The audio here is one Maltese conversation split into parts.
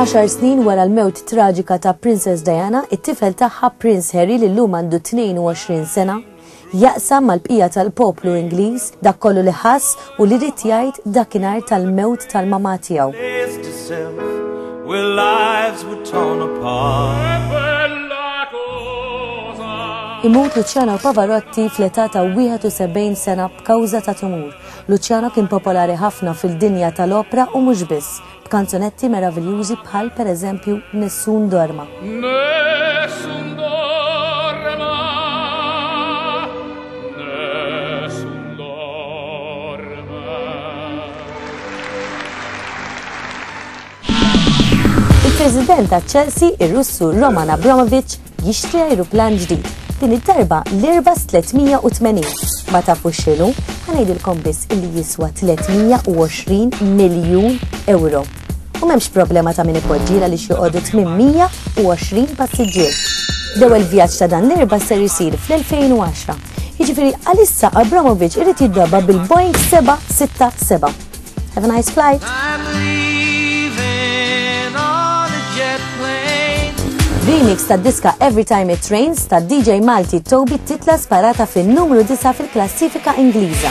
10 snin wara l-mewt traġika ta' Princess Diana, it-tifel tagħha Prince Harry li llum għandu 22 sena jaqsam mal-bqija tal-poplu Ingliż dak kollu li ħass u li rid jgħid dakinhar tal-mewt tal-mama tiegħu. Imut Luciano Pavarotti fl-età ta' 71 sena b'kawża ta' tumur. Luciano kien popolari ħafna fil-dinja tal-opera u mhux biss, b'kanzonetti meraviljużi bħal pereżempju Nessun Dorma. Nessun dorma, nessun dorma. Il-President ta' Chelsea, ir-Russu Roman Abramovich, jixtri ajruplan ġdid. Din id-darba l-Airbus 380. Ma tafux x'inhu, ħanejdilkom biss illi jiswa 320 miljun euro. U m'hemmx problema ta' min ipoġġiela li joqogħdu 820 passiġġier. L-ewwel vjaġġ ta' dan l-Airbus ser isir fl-2010. Jiġifieri għalissa Abramovich irid jiddobba bil-Boeing 767. Have a nice flight. Remix ta' diska Every Time It Rains ta' DJ Malti Toby titla sparata fin-numru 9 fil-klassifika Ingliża.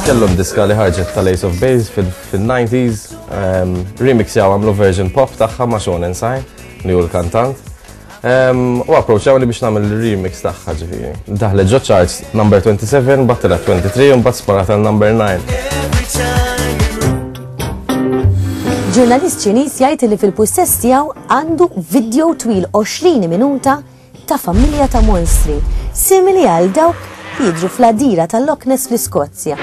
Kellhom diska li ħarġet tal-Ace of Base fil-90s, remix jaw għamlu version pop tagħha ma' Sean Ensign li hu l-kantant. U approachawni biex nagħmel remix tagħha ġifieri. Daħlet ġo charts number 27, battela 23 u mbagħad sparata number 9. Ġurnalist Ċiniż jgħid li fil-pussess tiegħu għandu video twil 20 minuta ta' familja ta' monstri, simili għal dawk li jidhru fl-għadira tal-Loch Ness fl-Iskozja.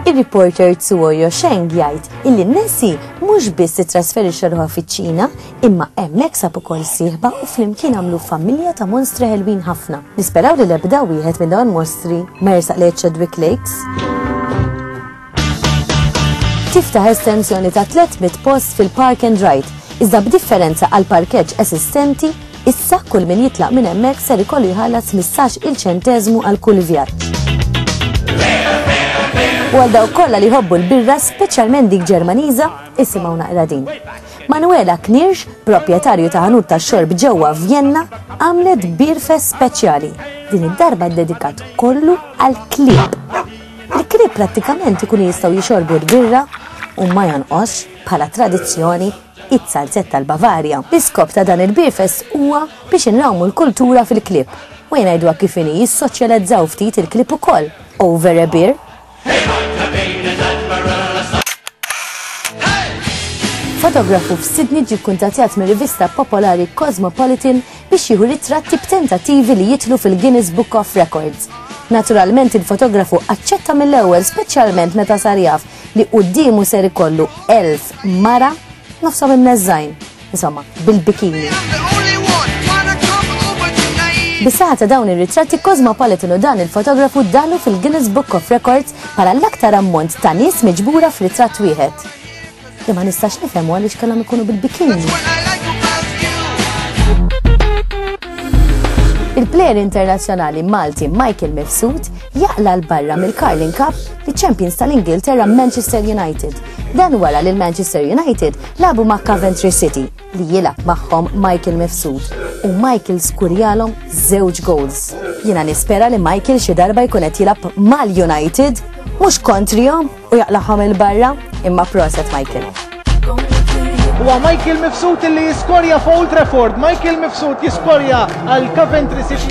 Ir-reporter Tsuoyo Sheng jgħid illi Nessie mhux biss titrasferixxa ruħha fiċ-Ċina, imma hemmhekk sab ukoll sieħba u flimkien għamlu familja ta' monstri ħelwin ħafna. Nisperaw li l-ebda wieħed minn dawn monstri ma jersaq lejn Chadwick Lakes. Tiftaħ estensjoni ta' 300 post fil-Park and Ride, iżda b'differenza għal parkeġġ assistenti, issa kull min jitlaq minn hemmhekk ser ikollu jħallas 15-il ċenteżmu għal kull vjaġġ. U għal dawk kollha li jħobbu l-birra, speċjalment dik Ġermaniża, isimgħu naqra din. Manuela Knirsch, proprjetarju ta' ħanut tax-xorb ġewwa Vienna, għamlet birfest speċjali. Din id-darba ddedikat kollu għal klieb. Il-klieb prattikament ikunu jistgħu jixorbu l-birra u ma jonqos bħala tradizzjoni it-salzett tal-Bavarja. L-iskop ta' dan il-birfest huwa biex inrawmu l-kultura fil-klieb u jgħidu kif inhi jissoċjalizzaw ftit il-klieb ukoll. Over a beer. Fotografu f'Sydney ġie kkuntattjat mir-rivista popolari Cosmopolitan biex jieħu ritratti b'tentattivi li jidħlu fil-Guinness Book of Records. Naturalment il-fotografu aċċetta mill-ewwel speċjalment meta sar jaf li qudiemu ser ikollu 1000 mara nofshom imneżżajn, insomma, bil-bikini. Bis-saħħa ta' dawn ir-ritratti Cosmopolitan u dan il-fotografu dalu fil-Guinness Book of Records bħala l-aktar ammont ta' nies miġbura f'ritratt wieħed. Imma nistax nifhem għaliex kellhom ikunu bil-bikini. Il-plejer internazzjonali Malti Michael Mifsud jaqla l-barra mill-Carling Cup li champions tal-Ingilterra Manchester United. Dan wara li l-Manchester United labu ma' Coventry City li jilab magħhom Michael Mifsud u Michael skurjalhom 2 goals. Jiena nispera li Michael xi darba jkun qed jilab mal-United mhux kontrihom u jaqlaħhom il-barra, imma proset Michael. Huwa Michael Mifsud illi jiskorja f'Old Trafford. Michael Mifsud jiskorja għal Coventry City.